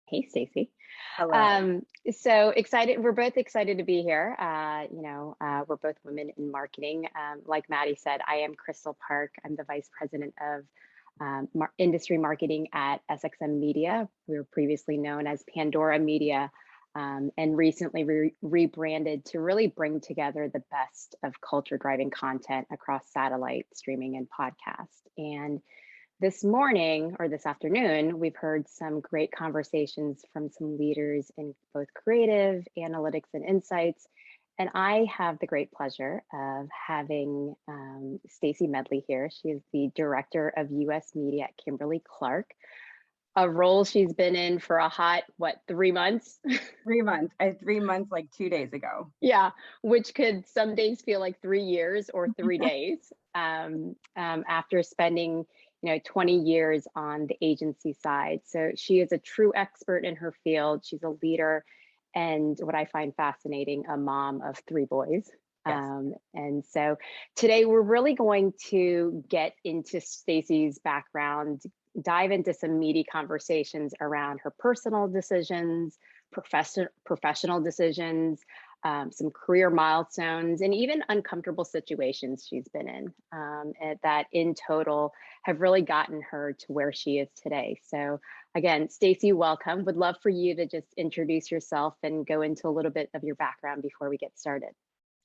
Hey, Stacie. Hello. So excited. We're both excited to be here. We're both women in marketing. Like Maddie said, I am Crystal Park. I'm the vice president of industry marketing at SXM Media. We were previously known as Pandora Media, and recently rebranded to really bring together the best of culture driving content across satellite, streaming, and podcast. And this morning or this afternoon, we've heard some great conversations from some leaders in both creative, analytics, and insights. And I have the great pleasure of having Stacie Medley here. She is the director of US Media at Kimberly-Clark, a role she's been in for a hot, 3 months? 3 months. I had 3 months like 2 days ago. Yeah, which could some days feel like 3 years or 3 days, after spending 20 years on the agency side. So she is a true expert in her field. She's a leader, and what I find fascinating, a mom of three boys. Yes. And so today we're really going to get into Stacie's background, dive into some meaty conversations around her personal decisions, professional decisions, some career milestones, and even uncomfortable situations she's been in, and that in total have really gotten her to where she is today. So again, Stacie, welcome. Would love for you to just introduce yourself and go into a little bit of your background before we get started.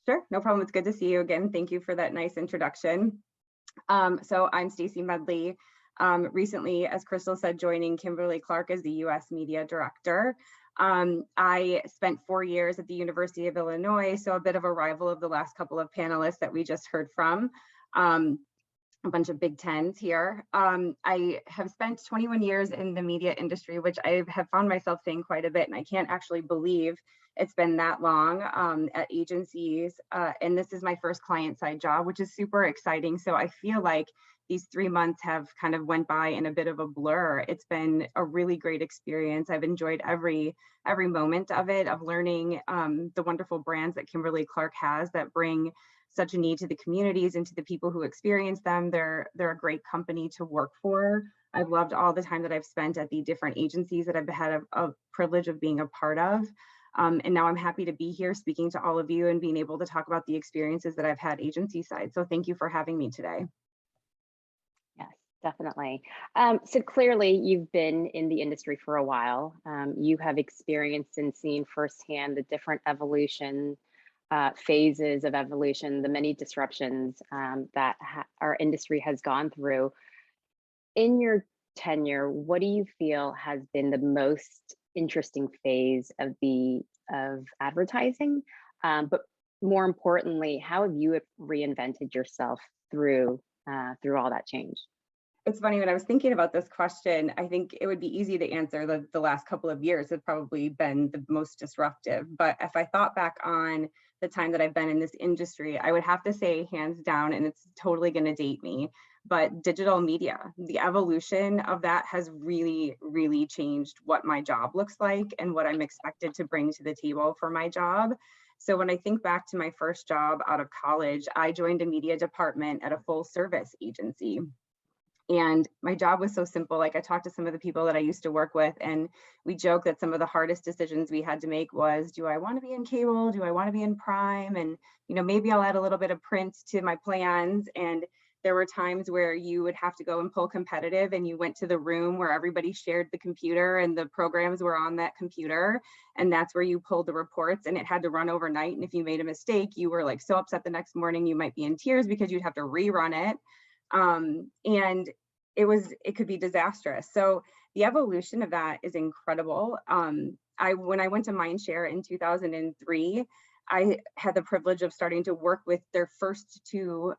Sure, no problem. It's good to see you again. Thank you for that nice introduction. So I'm Stacie Medley. Recently, as Crystal said, joining Kimberly-Clark as the US Media Director. I spent 4 years at the University of Illinois, so a bit of a rival of the last couple of panelists that we just heard from. A bunch of Big Tens here. I have spent 21 years in the media industry, which I have found myself saying quite a bit, and I can't actually believe it's been that long at agencies. And this is my first client-side job, which is super exciting. So I feel like these 3 months have kind of went by in a bit of a blur. It's been a really great experience. I've enjoyed every moment of it, of learning the wonderful brands that Kimberly-Clark has that bring such a need to the communities and to the people who experience them. They're a great company to work for. I've loved all the time that I've spent at the different agencies that I've had a privilege of being a part of. And now I'm happy to be here speaking to all of you and being able to talk about the experiences that I've had agency side. So thank you for having me today. Yes, definitely. So clearly you've been in the industry for a while. You have experienced and seen firsthand the different phases of evolution, the many disruptions that our industry has gone through. In your tenure, what do you feel has been the most interesting phase of advertising? But more importantly, how have you reinvented yourself through all that change? It's funny, when I was thinking about this question, I think it would be easy to answer the last couple of years have probably been the most disruptive. But if I thought back on the time that I've been in this industry, I would have to say hands down, and it's totally going to date me, but digital media, the evolution of that has really, really changed what my job looks like and what I'm expected to bring to the table for my job. So when I think back to my first job out of college, I joined a media department at a full service agency. And my job was so simple. Like, I talked to some of the people that I used to work with, and we joke that some of the hardest decisions we had to make was, do I want to be in cable? Do I want to be in prime? And, maybe I'll add a little bit of print to my plans. And there were times where you would have to go and pull competitive, and you went to the room where everybody shared the computer and the programs were on that computer. And that's where you pulled the reports, and it had to run overnight. And if you made a mistake, you were like so upset the next morning, you might be in tears because you'd have to rerun it. And it could be disastrous. So the evolution of that is incredible. When I went to Mindshare in 2003, I had the privilege of starting to work with their first two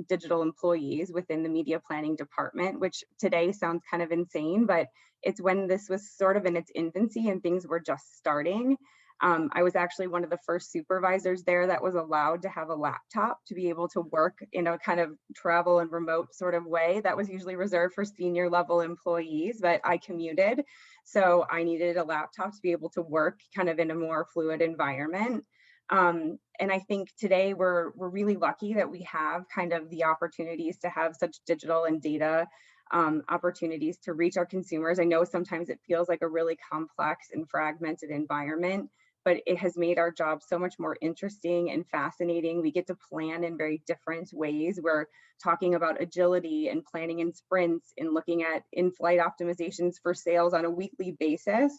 digital employees within the media planning department, which today sounds kind of insane, but it's when this was sort of in its infancy and things were just starting. I was actually one of the first supervisors there that was allowed to have a laptop to be able to work in a kind of travel and remote sort of way. That was usually reserved for senior level employees, but I commuted. So I needed a laptop to be able to work kind of in a more fluid environment. And I think today we're really lucky that we have kind of the opportunities to have such digital and data opportunities to reach our consumers. I know sometimes it feels like a really complex and fragmented environment, but it has made our job so much more interesting and fascinating. We get to plan in very different ways. We're talking about agility and planning in sprints and looking at in-flight optimizations for sales on a weekly basis.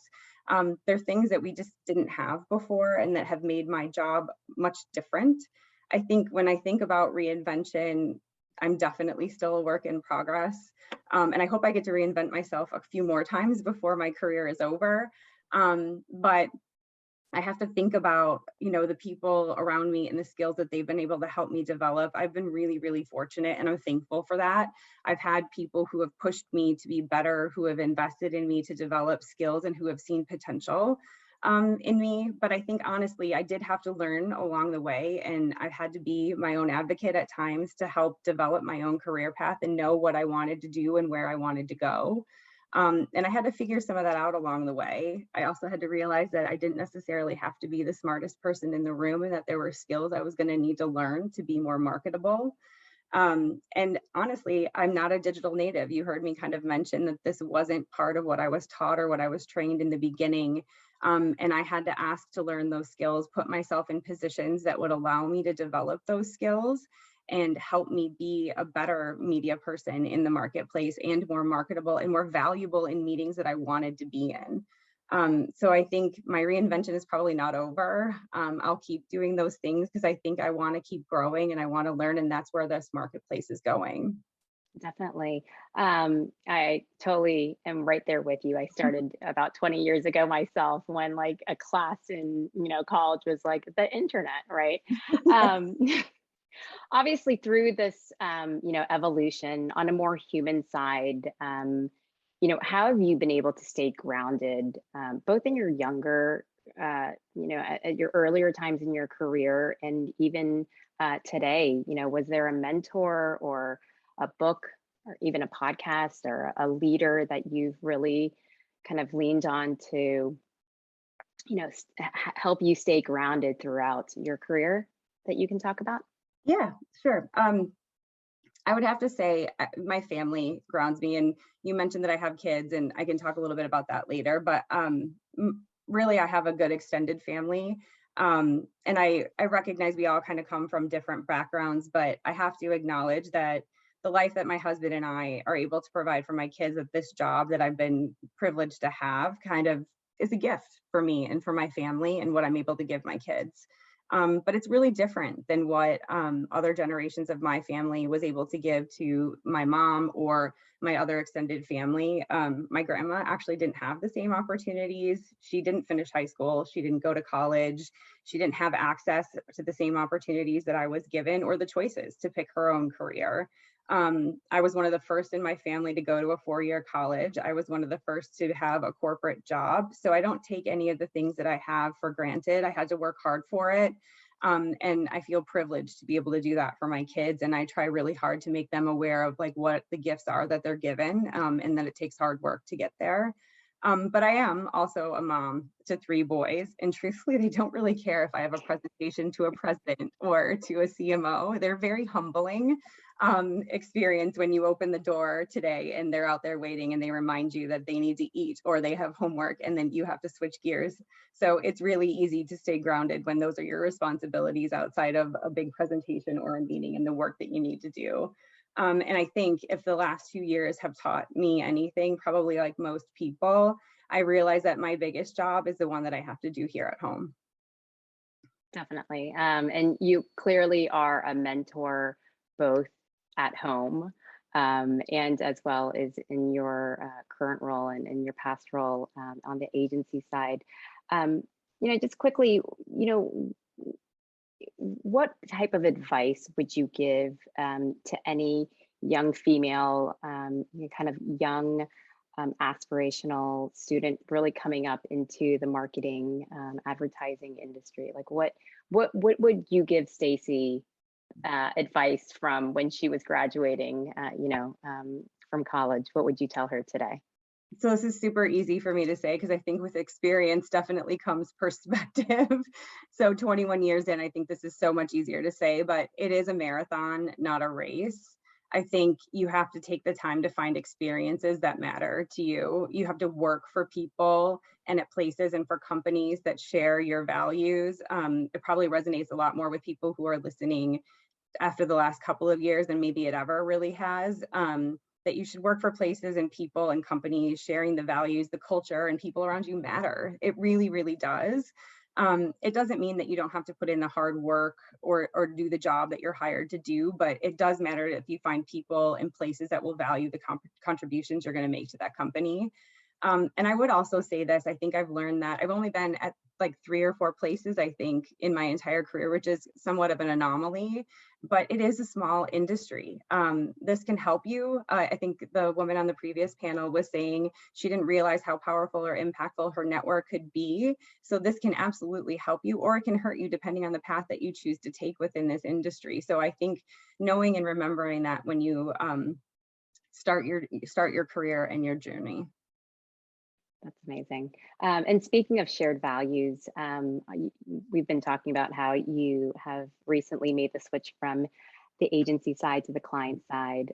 They're things that we just didn't have before and that have made my job much different. I think when I think about reinvention, I'm definitely still a work in progress. And I hope I get to reinvent myself a few more times before my career is over. But I have to think about, the people around me and the skills that they've been able to help me develop. I've been really, really fortunate, and I'm thankful for that. I've had people who have pushed me to be better, who have invested in me to develop skills, and who have seen potential in me. But I think honestly, I did have to learn along the way, and I've had to be my own advocate at times to help develop my own career path and know what I wanted to do and where I wanted to go. And I had to figure some of that out along the way. I also had to realize that I didn't necessarily have to be the smartest person in the room, and that there were skills I was going to need to learn to be more marketable. And honestly, I'm not a digital native. You heard me kind of mention that this wasn't part of what I was taught or what I was trained in the beginning. And I had to ask to learn those skills, put myself in positions that would allow me to develop those skills and help me be a better media person in the marketplace and more marketable and more valuable in meetings that I wanted to be in. So I think my reinvention is probably not over. I'll keep doing those things because I think I want to keep growing and I want to learn, and that's where this marketplace is going. Definitely. I totally am right there with you. I started about 20 years ago myself, when like a class in, college was like the internet, right? Um, Obviously through this evolution on a more human side, how have you been able to stay grounded, both in your younger at your earlier times in your career, and even today? Was there a mentor or a book or even a podcast or a leader that you've really kind of leaned on to help you stay grounded throughout your career that you can talk about? Yeah, sure. I would have to say my family grounds me, and you mentioned that I have kids, and I can talk a little bit about that later, but really I have a good extended family. And I recognize we all kind of come from different backgrounds, but I have to acknowledge that the life that my husband and I are able to provide for my kids at this job that I've been privileged to have kind of is a gift for me and for my family and what I'm able to give my kids. But it's really different than what other generations of my family was able to give to my mom or my other extended family. My grandma actually didn't have the same opportunities. She didn't finish high school. She didn't go to college. She didn't have access to the same opportunities that I was given or the choices to pick her own career. I was one of the first in my family to go to a 4-year college. I was one of the first to have a corporate job. So I don't take any of the things that I have for granted. I had to work hard for it. And I feel privileged to be able to do that for my kids. And I try really hard to make them aware of like what the gifts are that they're given, and that it takes hard work to get there. But I am also a mom to 3 boys, and truthfully, they don't really care if I have a presentation to a president or to a CMO. They're very humbling experience when you open the door today and they're out there waiting and they remind you that they need to eat or they have homework, and then you have to switch gears. So it's really easy to stay grounded when those are your responsibilities outside of a big presentation or a meeting and the work that you need to do. And I think if the last 2 years have taught me anything, probably like most people, I realize that my biggest job is the one that I have to do here at home. Definitely. And you clearly are a mentor, both at home, and as well as in your current role and in your past role on the agency side. Just quickly, what type of advice would you give to any young female, kind of young, aspirational student really coming up into the marketing, advertising industry? Like what would you give Stacie advice from when she was graduating, from college? What would you tell her today? So this is super easy for me to say because I think with experience definitely comes perspective. So 21 years in, I think this is so much easier to say, but it is a marathon, not a race. I think you have to take the time to find experiences that matter to you. You have to work for people and at places and for companies that share your values. It probably resonates a lot more with people who are listening after the last couple of years than maybe it ever really has. That you should work for places and people and companies sharing the values, the culture, and people around you matter. It really, really does. It doesn't mean that you don't have to put in the hard work or do the job that you're hired to do, but it does matter if you find people and places that will value the contributions you're going to make to that company. And I would also say this, I think I've learned that I've only been at like 3 or 4 places, I think, in my entire career, which is somewhat of an anomaly, but it is a small industry. This can help you. I think the woman on the previous panel was saying she didn't realize how powerful or impactful her network could be. So this can absolutely help you, or it can hurt you depending on the path that you choose to take within this industry. So I think knowing and remembering that when you start your career and your journey. That's amazing. And speaking of shared values, we've been talking about how you have recently made the switch from the agency side to the client side.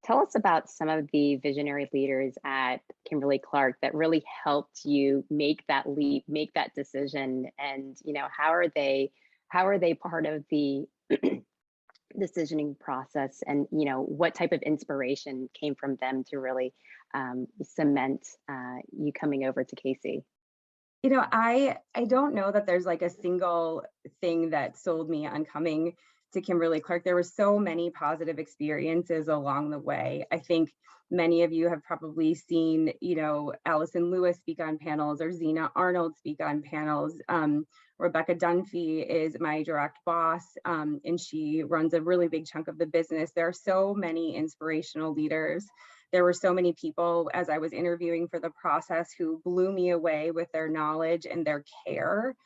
Tell us about some of the visionary leaders at Kimberly-Clark that really helped you make that leap, make that decision, and how are they part of the decisioning process, and what type of inspiration came from them to really cement you coming over to Casey? I don't know that there's like a single thing that sold me on coming to Kimberly-Clark. There were so many positive experiences along the way. I think many of you have probably seen, Allison Lewis speak on panels or Zena Arnold speak on panels. Rebecca Dunphy is my direct boss, and she runs a really big chunk of the business. There are so many inspirational leaders. There were so many people as I was interviewing for the process who blew me away with their knowledge and their care,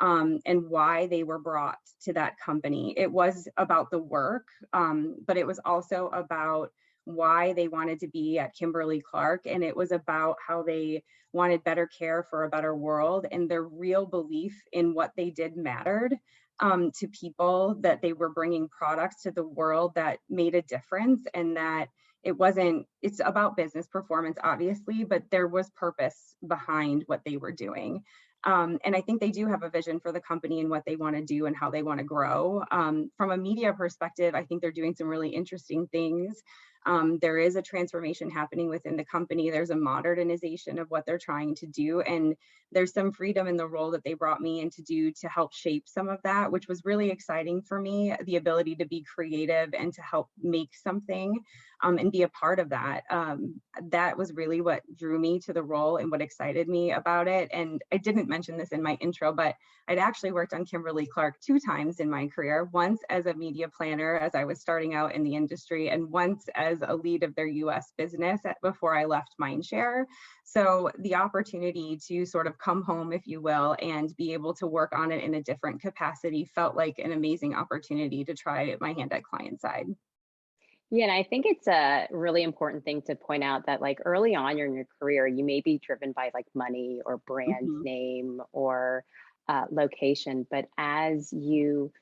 and why they were brought to that company. It was about the work, but it was also about why they wanted to be at Kimberly-Clark, and it was about how they wanted better care for a better world, and their real belief in what they did mattered to people, that they were bringing products to the world that made a difference, and that it's about business performance, obviously, but there was purpose behind what they were doing. And I think they do have a vision for the company and what they want to do and how they want to grow. From a media perspective, I think they're doing some really interesting things. There is a transformation happening within the company. There's a modernization of what they're trying to do. And there's some freedom in the role that they brought me in to do to help shape some of that, which was really exciting for me, the ability to be creative and to help make something and be a part of that. That was really what drew me to the role and what excited me about it. And I didn't mention this in my intro, but I'd actually worked on Kimberly-Clark 2 times in my career, once as a media planner as I was starting out in the industry, and once as a lead of their US business before I left Mindshare. So the opportunity to sort of come home, if you will, and be able to work on it in a different capacity felt like an amazing opportunity to try my hand at client side. Yeah, and I think it's a really important thing to point out that like early on in your career, you may be driven by like money or brand Mhm. name or location, but as you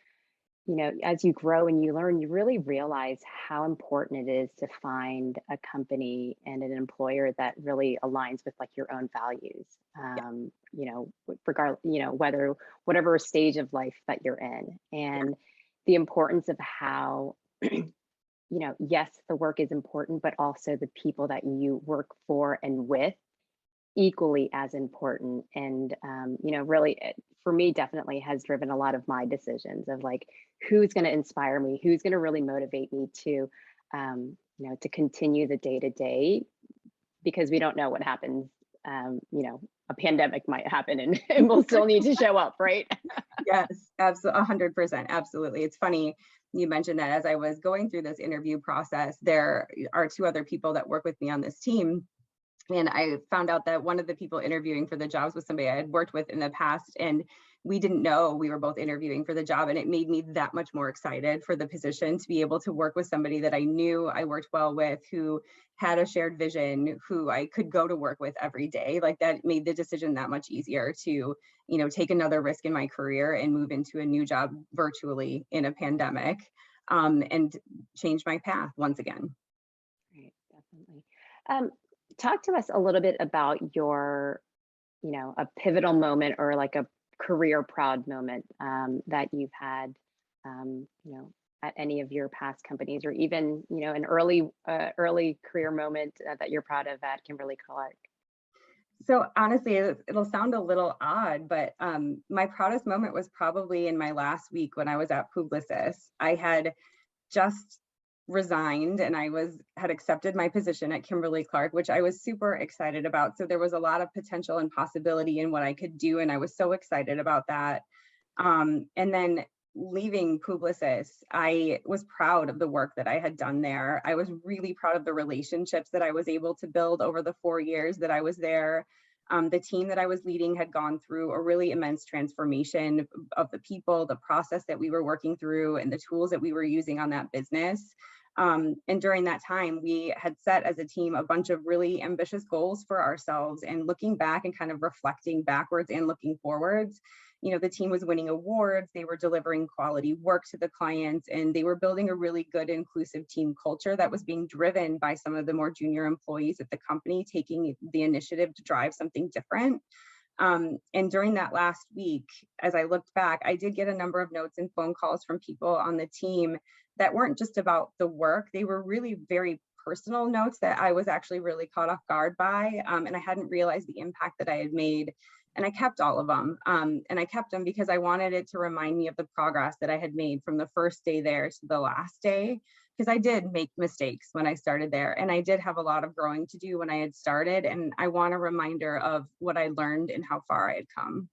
grow and you learn, you really realize how important it is to find a company and an employer that really aligns with like your own values. Whatever stage of life that you're in, and the importance of how yes, the work is important, but also the people that you work for and with equally as important. And really, for me, definitely has driven a lot of my decisions of like who's going to inspire me, who's going to really motivate me to to continue the day to day, because we don't know what happens. A pandemic might happen, and we'll still need to show up, right? Yes, absolutely, 100%. Absolutely. It's funny you mentioned that. As I was going through this interview process, there are 2 other people that work with me on this team. And I found out that one of the people interviewing for the jobs was somebody I had worked with in the past, and we didn't know we were both interviewing for the job. And it made me that much more excited for the position, to be able to work with somebody that I knew I worked well with, who had a shared vision, who I could go to work with every day. Like, that made the decision that much easier to, take another risk in my career and move into a new job virtually in a pandemic. and change my path once again. Right, definitely. Talk to us a little bit about your, a pivotal moment or like a career proud moment that you've had, at any of your past companies, or even, an early career moment that you're proud of at Kimberly-Clark. So honestly, it'll sound a little odd, but my proudest moment was probably in my last week when I was at Publicis. I had just resigned and had accepted my position at Kimberly-Clark, which I was super excited about. So there was a lot of potential and possibility in what I could do, and I was so excited about that. And then leaving Publicis, I was proud of the work that I had done there. I was really proud of the relationships that I was able to build over the 4 years that I was there. The team that I was leading had gone through a really immense transformation of the people, the process that we were working through, and the tools that we were using on that business. And during that time, we had set as a team a bunch of really ambitious goals for ourselves, and looking back and kind of reflecting backwards and looking forwards. The team was winning awards, they were delivering quality work to the clients, and they were building a really good inclusive team culture that was being driven by some of the more junior employees at the company taking the initiative to drive something different. And during that last week, as I looked back, I did get a number of notes and phone calls from people on the team that weren't just about the work. They were really very personal notes that I was actually really caught off guard by, and I hadn't realized the impact that I had made. And I kept all of them. And I kept them because I wanted it to remind me of the progress that I had made from the first day there to the last day. Because I did make mistakes when I started there, and I did have a lot of growing to do when I had started. And I want a reminder of what I learned and how far I had come.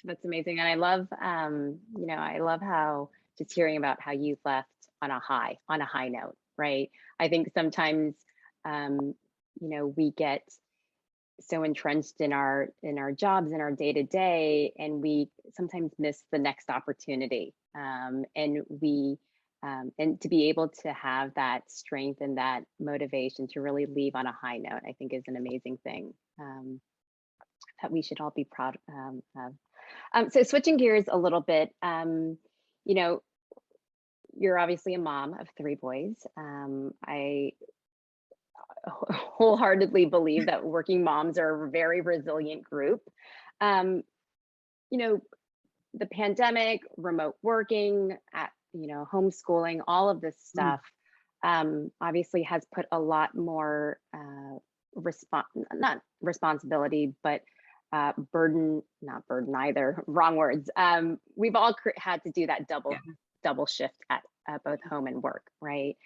That's amazing. And I love, I love how just hearing about how you left on a high note, right? I think sometimes, we get so entrenched in our jobs, in our day to day, and we sometimes miss the next opportunity. And to be able to have that strength and that motivation to really leave on a high note, I think is an amazing thing that we should all be proud of. So switching gears a little bit, you're obviously a mom of 3 boys. I wholeheartedly believe that working moms are a very resilient group. The pandemic, remote working, homeschooling, all of this stuff obviously has put a lot more not responsibility, but not burden either, wrong words. We've all had to do that double shift at both home and work, right?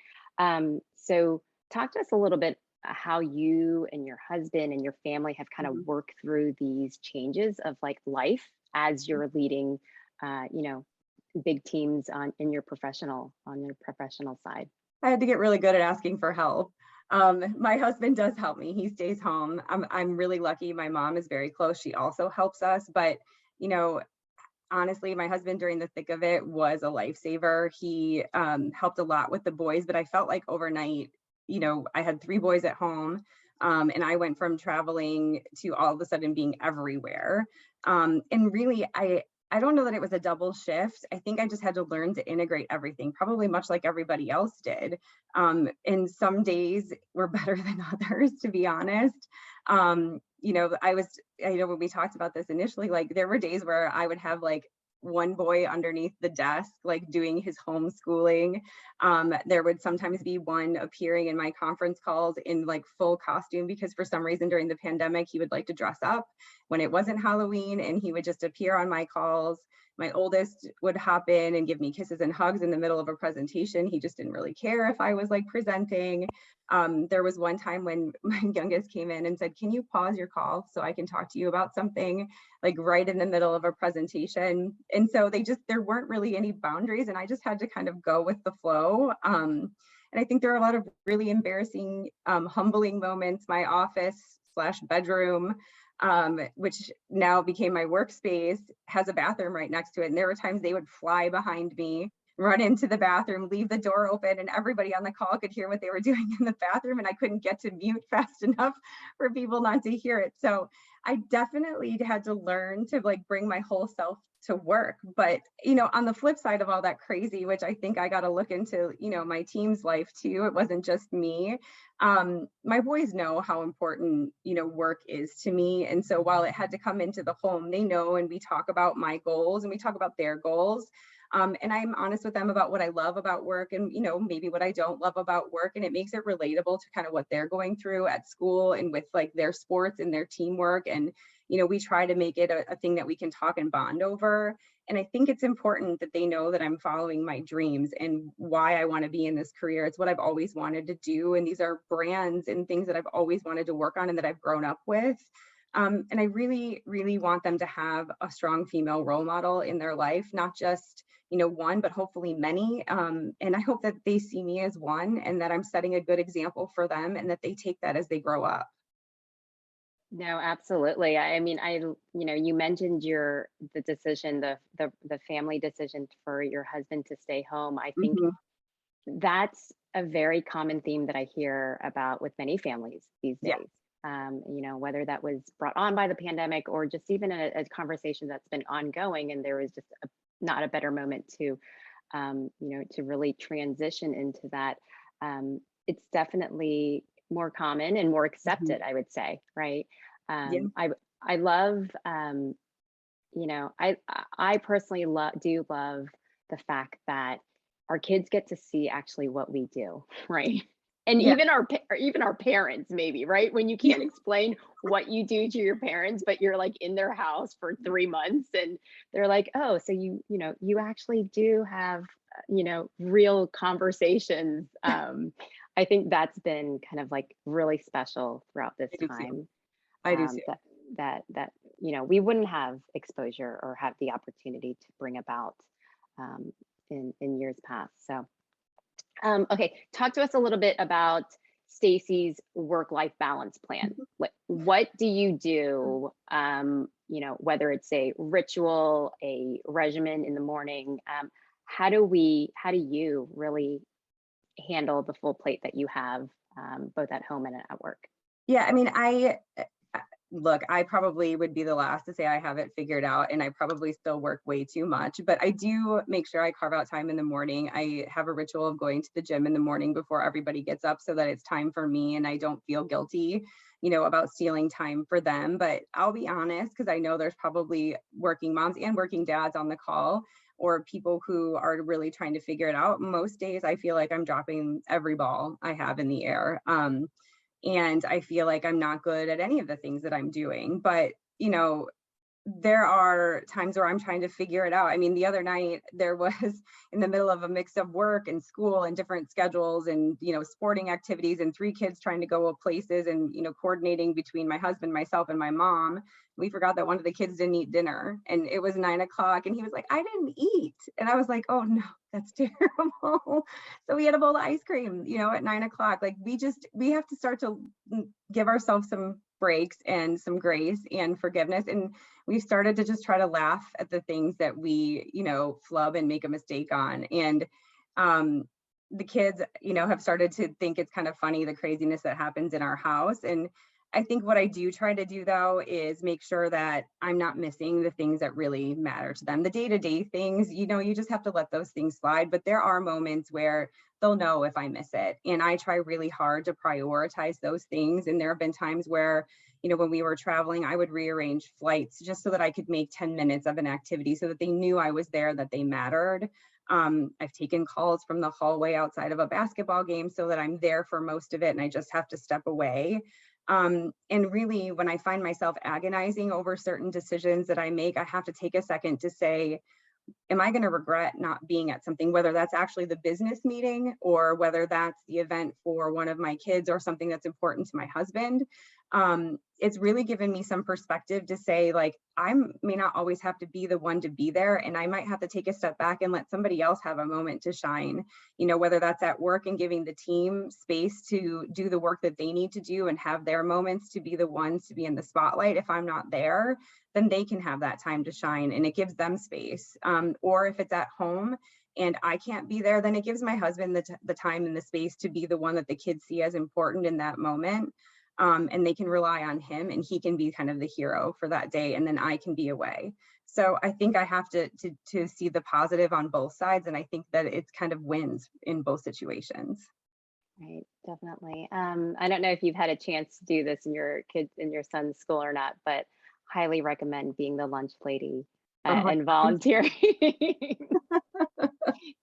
So talk to us a little bit how you and your husband and your family have kind of worked through these changes of like life as you're leading, big teams on your professional side. I had to get really good at asking for help. My husband does help me. He stays home. I'm really lucky. My mom is very close. She also helps us, but honestly, my husband during the thick of it was a lifesaver. He helped a lot with the boys, but I felt like overnight, I had 3 boys at home, and I went from traveling to all of a sudden being everywhere. And really, I don't know that it was a double shift. I think I just had to learn to integrate everything, probably much like everybody else did. And some days were better than others, to be honest. When we talked about this initially, like there were days where I would have like one boy underneath the desk, like doing his homeschooling. There would sometimes be one appearing in my conference calls in like full costume, because for some reason during the pandemic, he would like to dress up when it wasn't Halloween, and he would just appear on my calls. My oldest would hop in and give me kisses and hugs in the middle of a presentation. He just didn't really care if I was like presenting. There was one time when my youngest came in and said, "Can you pause your call so I can talk to you about something?" like right in the middle of a presentation. And so there weren't really any boundaries, and I just had to kind of go with the flow. And I think there are a lot of really embarrassing, humbling moments. My office/bedroom, which now became my workspace, has a bathroom right next to it. And there were times they would fly behind me run into the bathroom, leave the door open, and everybody on the call could hear what they were doing in the bathroom, and I couldn't get to mute fast enough for people not to hear it. So I definitely had to learn to like bring my whole self to work. But, on the flip side of all that crazy, which I think I got to look into, my team's life too. It wasn't just me. My boys know how important, work is to me. And so while it had to come into the home, they know, and we talk about my goals and we talk about their goals. And I'm honest with them about what I love about work and, maybe what I don't love about work. And it makes it relatable to kind of what they're going through at school and with like their sports and their teamwork. And, we try to make it a thing that we can talk and bond over. And I think it's important that they know that I'm following my dreams and why I want to be in this career. It's what I've always wanted to do. And these are brands and things that I've always wanted to work on and that I've grown up with. And I really, really want them to have a strong female role model in their life, not just, one, but hopefully many. And I hope that they see me as one and that I'm setting a good example for them and that they take that as they grow up. No, absolutely. I mean, you mentioned the decision, the family decision for your husband to stay home. I think Mhm. that's a very common theme that I hear about with many families these Yeah. days. Whether that was brought on by the pandemic or just even a conversation that's been ongoing, and there was just not a better moment to, to really transition into that. It's definitely more common and more Mhm. accepted, I would say, right? Yeah. I love, I personally do love the fact that our kids get to see actually what we do, right? And Yeah. or even our parents, maybe, right? When you Yeah. can't explain what you do to your parents, but you're like in their house for 3 months, and they're like, "Oh, so you actually do have, real conversations." I think that's been kind of like really special throughout this I do too. time. I do too. That we wouldn't have exposure or have the opportunity to bring about, um, in years past. So, okay, talk to us a little bit about Stacie's work-life balance plan. What do you do? Whether it's a ritual, a regimen in the morning. How do you really handle the full plate that you have, both at home and at work? Yeah, I mean, look, I probably would be the last to say I have it figured out, and I probably still work way too much, but I do make sure I carve out time in the morning. I have a ritual of going to the gym in the morning before everybody gets up so that it's time for me and I don't feel guilty, about stealing time for them. But I'll be honest, because I know there's probably working moms and working dads on the call or people who are really trying to figure it out. Most days I feel like I'm dropping every ball I have in the air. And I feel like I'm not good at any of the things that I'm doing. But, there are times where I'm trying to figure it out. I mean, the other night there was in the middle of a mix of work and school and different schedules and, sporting activities and 3 kids trying to go places and, coordinating between my husband, myself, and my mom. We forgot that one of the kids didn't eat dinner and it was 9 o'clock and he was like, I didn't eat. And I was like, oh no, that's terrible. So we had a bowl of ice cream, at 9 o'clock. Like we have to start to give ourselves some breaks and some grace and forgiveness. And we've started to just try to laugh at the things that we, flub and make a mistake on. And the kids, have started to think it's kind of funny, the craziness that happens in our house. And I think what I do try to do though is make sure that I'm not missing the things that really matter to them. The day-to-day things, you just have to let those things slide. But there are moments where they'll know if I miss it. And I try really hard to prioritize those things. And there have been times where, when we were traveling, I would rearrange flights just so that I could make 10 minutes of an activity so that they knew I was there, that they mattered. I've taken calls from the hallway outside of a basketball game so that I'm there for most of it and I just have to step away. And really, when I find myself agonizing over certain decisions that I make, I have to take a second to say, am I going to regret not being at something, whether that's actually the business meeting or whether that's the event for one of my kids or something that's important to my husband? It's really given me some perspective to say, like, I may not always have to be the one to be there, and I might have to take a step back and let somebody else have a moment to shine, whether that's at work and giving the team space to do the work that they need to do and have their moments to be the ones to be in the spotlight. If I'm not there, then they can have that time to shine and it gives them space. Or if it's at home, and I can't be there, then it gives my husband the time and the space to be the one that the kids see as important in that moment. And they can rely on him, and he can be kind of the hero for that day, and then I can be away. So I think I have to see the positive on both sides, and I think that it's kind of wins in both situations. Right, definitely. I don't know if you've had a chance to do this in your kids in your son's school or not, but highly recommend being the lunch lady Oh, and volunteering.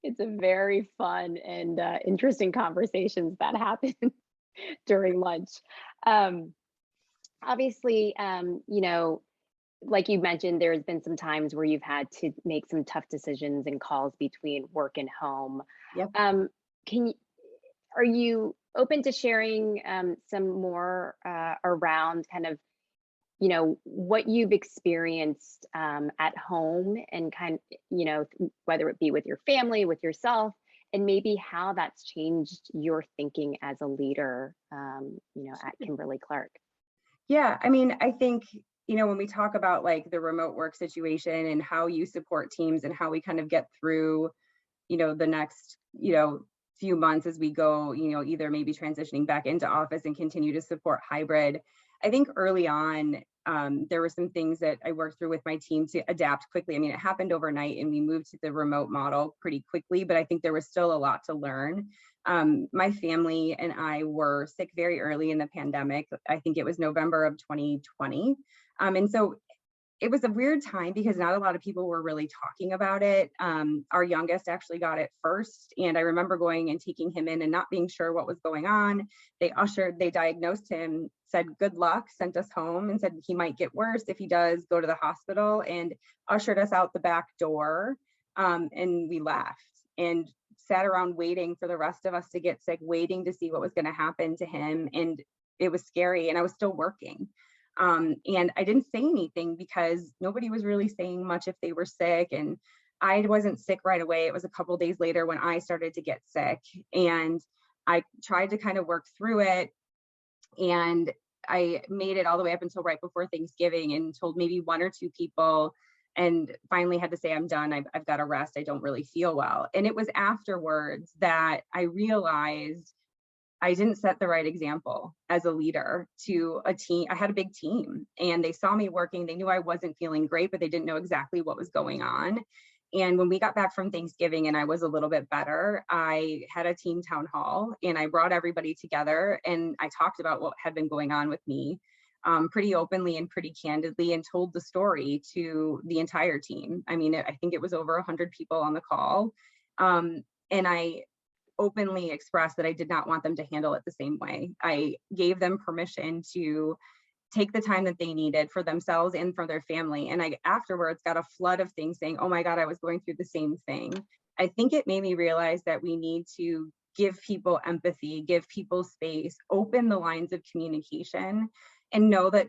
It's a very fun and interesting conversations that happen during lunch. Um, Obviously, like you mentioned, there's been some times where you've had to make some tough decisions and calls between work and home. yep. Um, can you, are you open to sharing some more around kind of, what you've experienced at home and whether it be with your family, with yourself, and maybe how that's changed your thinking as a leader, at Kimberly-Clark? Yeah, I mean, I think, when we talk about like the remote work situation and how you support teams and how we kind of get through, the next, few months as we go, either maybe transitioning back into office and continue to support hybrid. I think early on, there were some things that I worked through with my team to adapt quickly. I mean, it happened overnight and we moved to the remote model pretty quickly, but I think there was still a lot to learn. My family and I were sick very early in the pandemic. I think it was November of 2020. And so it was a weird time because not a lot of people were really talking about it. Our youngest actually got it first. And I remember going and taking him in and not being sure what was going on. They diagnosed him, said, good luck, sent us home and said he might get worse. If he does, go to the hospital, and ushered us out the back door. And we left and sat around waiting for the rest of us to get sick, waiting to see what was going to happen to him. And it was scary, and I was still working. And I didn't say anything because nobody was really saying much if they were sick. And I wasn't sick right away. It was a couple days later when I started to get sick, and I tried to kind of work through it. And I made it all the way up until right before Thanksgiving and told maybe one or two people, and finally had to say, I'm done. I've got to rest. I don't really feel well. And it was afterwards that I realized I didn't set the right example as a leader to a team. I had a big team and they saw me working. They knew I wasn't feeling great, but they didn't know exactly what was going on. And when we got back from Thanksgiving and I was a little bit better, I had a team town hall and I brought everybody together and I talked about what had been going on with me pretty openly and pretty candidly, and told the story to the entire team. I mean, I think it was over 100 people on the call. And I openly expressed that I did not want them to handle it the same way. I gave them permission to take the time that they needed for themselves and for their family. And I afterwards got a flood of things saying, oh my God, I was going through the same thing. I think it made me realize that we need to give people empathy, give people space, open the lines of communication, and know that,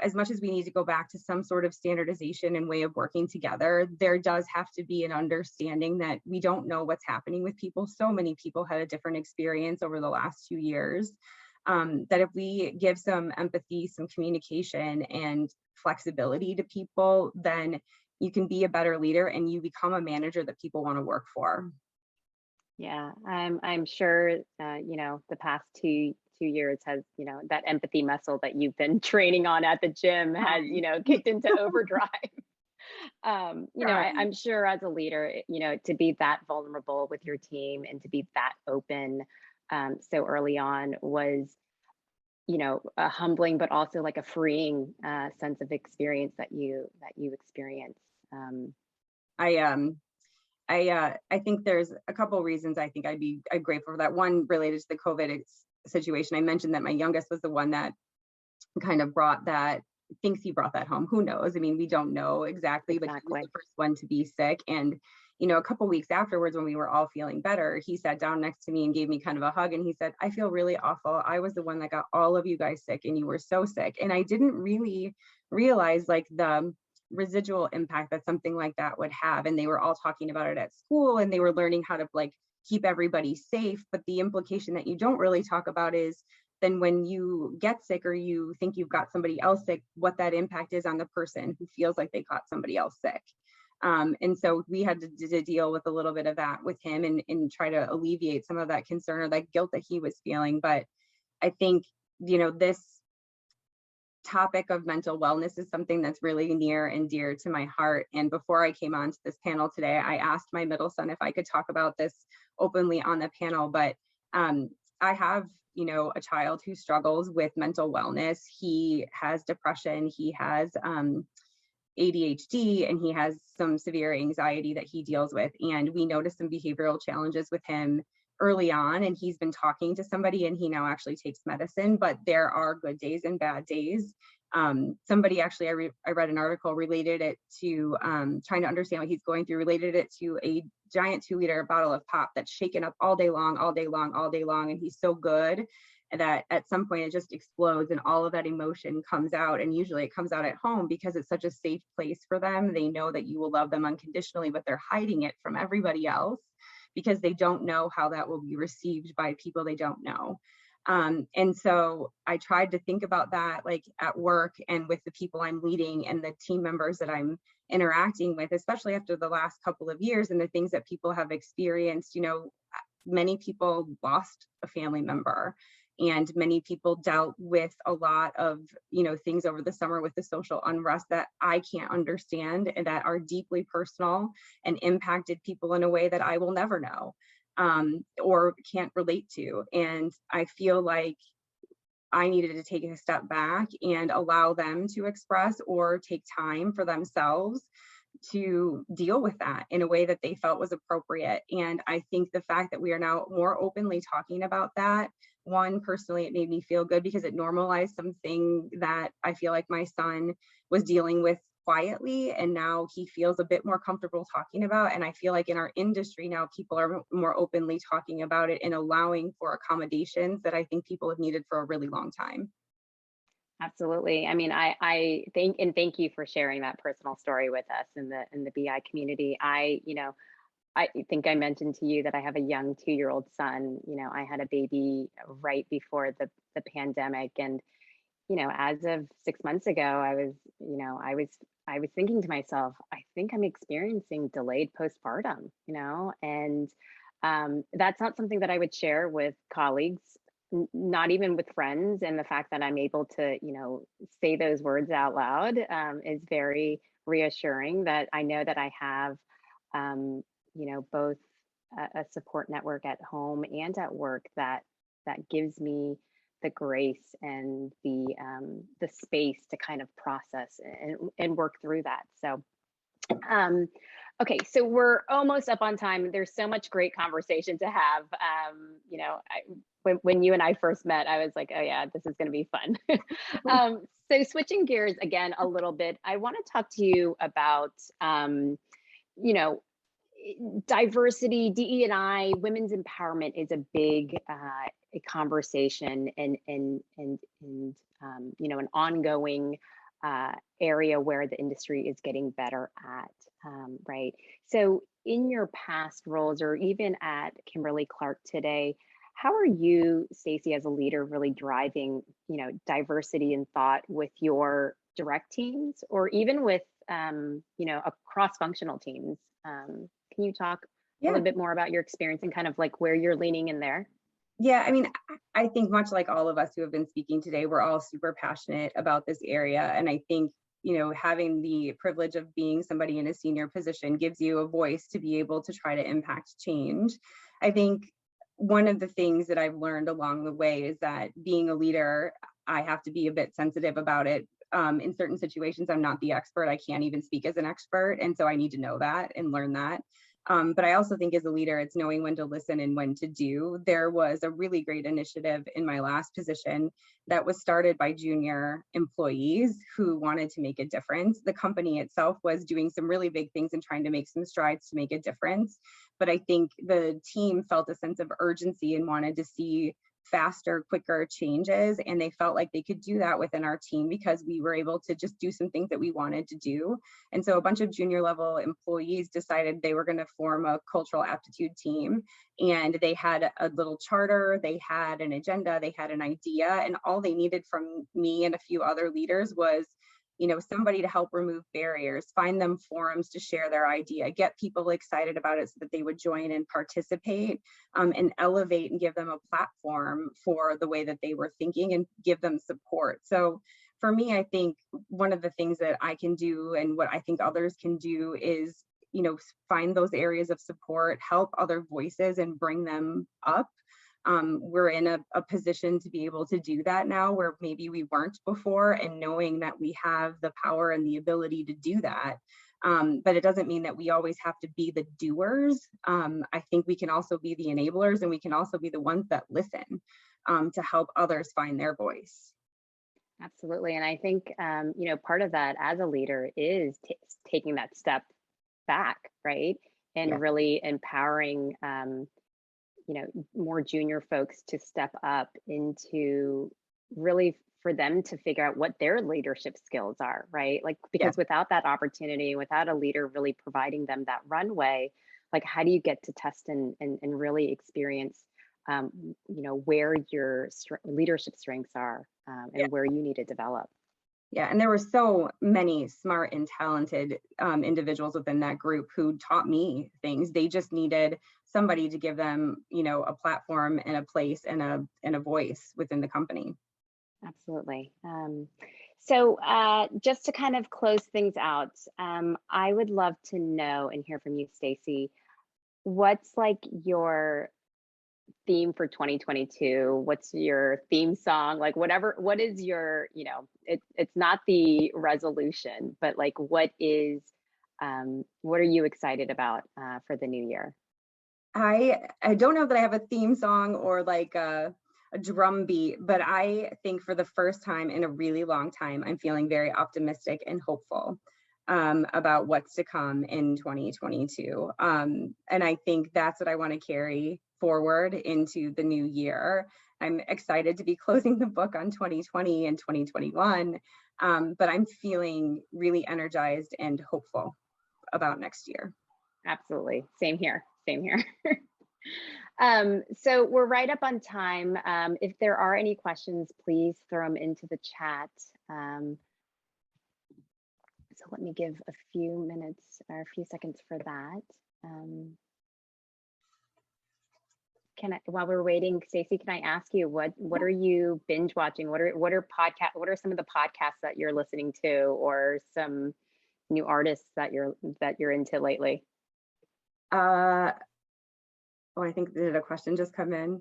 as much as we need to go back to some sort of standardization and way of working together, there does have to be an understanding that we don't know what's happening with people. So many people had a different experience over the last 2 years. That if we give some empathy, some communication and flexibility to people, then you can be a better leader and you become a manager that people want to work for. Yeah, I'm sure the past two years has, that empathy muscle that you've been training on at the gym has, kicked into overdrive. I'm sure as a leader, to be that vulnerable with your team and to be that open so early on was, a humbling but also like a freeing sense of experience that you experienced. I think there's a couple of reasons I think I'm grateful for that. One related to the COVID situation. I mentioned that my youngest was the one that kind of thinks he brought that home. Who knows? I mean, we don't know exactly, but he was the first one to be sick. And, a couple of weeks afterwards, when we were all feeling better, he sat down next to me and gave me kind of a hug. And he said, I feel really awful. I was the one that got all of you guys sick and you were so sick. And I didn't really realize like the residual impact that something like that would have. And they were all talking about it at school and they were learning how to like keep everybody safe. But the implication that you don't really talk about is then when you get sick or you think you've got somebody else sick, what that impact is on the person who feels like they got somebody else sick. And so we had to deal with a little bit of that with him and try to alleviate some of that concern or that guilt that he was feeling. But I think, this topic of mental wellness is something that's really near and dear to my heart. And before I came on to this panel today, I asked my middle son if I could talk about this openly on the panel. But I have, a child who struggles with mental wellness. He has depression, he has ADHD, and he has some severe anxiety that he deals with. And we noticed some behavioral challenges with him early on, and he's been talking to somebody, and he now actually takes medicine, but there are good days and bad days. Somebody actually, I read an article, related it to trying to understand what he's going through, related it to a giant 2-liter bottle of pop that's shaken up all day long, all day long, all day long. And he's so good that at some point it just explodes and all of that emotion comes out. And usually it comes out at home because it's such a safe place for them. They know that you will love them unconditionally, but they're hiding it from everybody else because they don't know how that will be received by people they don't know. And so I tried to think about that, like at work and with the people I'm leading and the team members that I'm interacting with, especially after the last couple of years and the things that people have experienced. Many people lost a family member, and many people dealt with a lot of, things over the summer with the social unrest that I can't understand and that are deeply personal and impacted people in a way that I will never know or can't relate to. And I feel like I needed to take a step back and allow them to express or take time for themselves to deal with that in a way that they felt was appropriate. And I think the fact that we are now more openly talking about that, one, personally, it made me feel good because it normalized something that I feel like my son was dealing with quietly, and now he feels a bit more comfortable talking about. And I feel like in our industry now, people are more openly talking about it and allowing for accommodations that I think people have needed for a really long time. Absolutely. I mean, I thank you for sharing that personal story with us in the BI community. I think I mentioned to you that I have a young 2-year-old son. I had a baby right before the pandemic, and as of 6 months ago, I was thinking to myself, I think I'm experiencing delayed postpartum, and that's not something that I would share with colleagues, not even with friends. And the fact that I'm able to, say those words out loud is very reassuring, that I know that I have, both a support network at home and at work that gives me the grace and the space to kind of process and work through that. So okay, so we're almost up on time. There's so much great conversation to have. When you and I first met, I was like, oh yeah, this is going to be fun. So switching gears again a little bit, I want to talk to you about, diversity, DE&I, women's empowerment is a big a conversation and an ongoing area where the industry is getting better at, right? So in your past roles, or even at Kimberly-Clark today, how are you, Stacie, as a leader, really driving, diversity in thought with your direct teams, or even with, cross-functional teams? Can you talk a little bit more about your experience and kind of like where you're leaning in there? Yeah, I mean, I think much like all of us who have been speaking today, we're all super passionate about this area. And I think, having the privilege of being somebody in a senior position gives you a voice to be able to try to impact change. I think one of the things that I've learned along the way is that being a leader, I have to be a bit sensitive about it. In certain situations, I'm not the expert. I can't even speak as an expert. And so I need to know that and learn that. But I also think as a leader, it's knowing when to listen and when to do. There was a really great initiative in my last position that was started by junior employees who wanted to make a difference. The company itself was doing some really big things and trying to make some strides to make a difference. But I think the team felt a sense of urgency and wanted to see faster, quicker changes. And they felt like they could do that within our team because we were able to just do some things that we wanted to do. And so a bunch of junior level employees decided they were going to form a cultural aptitude team. And they had a little charter, they had an agenda, they had an idea, and all they needed from me and a few other leaders was somebody to help remove barriers, find them forums to share their idea, get people excited about it so that they would join and participate, and elevate and give them a platform for the way that they were thinking and give them support. So for me, I think one of the things that I can do and what I think others can do is, find those areas of support, help other voices and bring them up. We're in a position to be able to do that now where maybe we weren't before, and knowing that we have the power and the ability to do that. But it doesn't mean that we always have to be the doers. I think we can also be the enablers, and we can also be the ones that listen to help others find their voice. Absolutely. And I think, part of that as a leader is taking that step back, right? And Yeah. really empowering, more junior folks to step up into really for them to figure out what their leadership skills are, right? Like, Yeah. because without that opportunity, without a leader really providing them that runway, like how do you get to test and really experience, where your leadership strengths are, Yeah. and where you need to develop. Yeah, and there were so many smart and talented individuals within that group who taught me things. They just needed somebody to give them, a platform and a place and a voice within the company. Absolutely. So just to kind of close things out, I would love to know and hear from you, Stacie. What's like your theme for 2022? What's your theme song? Like whatever, what is your, it's not the resolution, but like what are you excited about for the new year? I don't know that I have a theme song or like a drum beat, but I think for the first time in a really long time, I'm feeling very optimistic and hopeful about what's to come in 2022. And I think that's what I want to carry forward into the new year. I'm excited to be closing the book on 2020 and 2021, but I'm feeling really energized and hopeful about next year. Absolutely. Same here. Same here. So we're right up on time. If there are any questions, please throw them into the chat. So let me give a few minutes or a few seconds for that. While we're waiting, Stacie, can I ask you what are you binge watching? What are some of the podcasts that you're listening to, or some new artists that you're into lately? Oh, I think did a question just come in?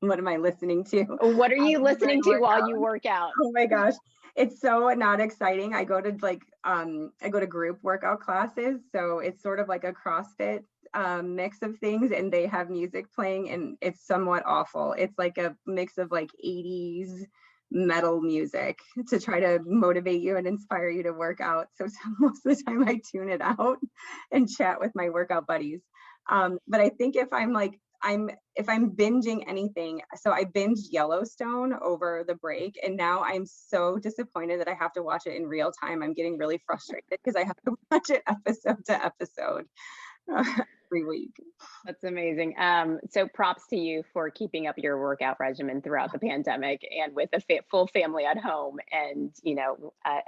What am I listening to? What are you listening to while you work out? Oh my gosh, it's so not exciting. I go to group workout classes, so it's sort of like a CrossFit mix of things, and they have music playing, and it's somewhat awful. It's like a mix of like 80s metal music to try to motivate you and inspire you to work out. So most of the time I tune it out and chat with my workout buddies. But I think if I'm binging anything, so I binged Yellowstone over the break, and now I'm so disappointed that I have to watch it in real time. I'm getting really frustrated because I have to watch it episode to episode every week. That's amazing. So props to you for keeping up your workout regimen throughout the pandemic and with a full family at home, and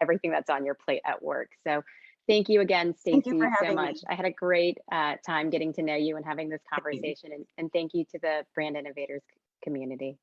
everything that's on your plate at work. So thank you again, Stacie, so much. I had a great time getting to know you and having this conversation, and thank you to the Brand Innovators community.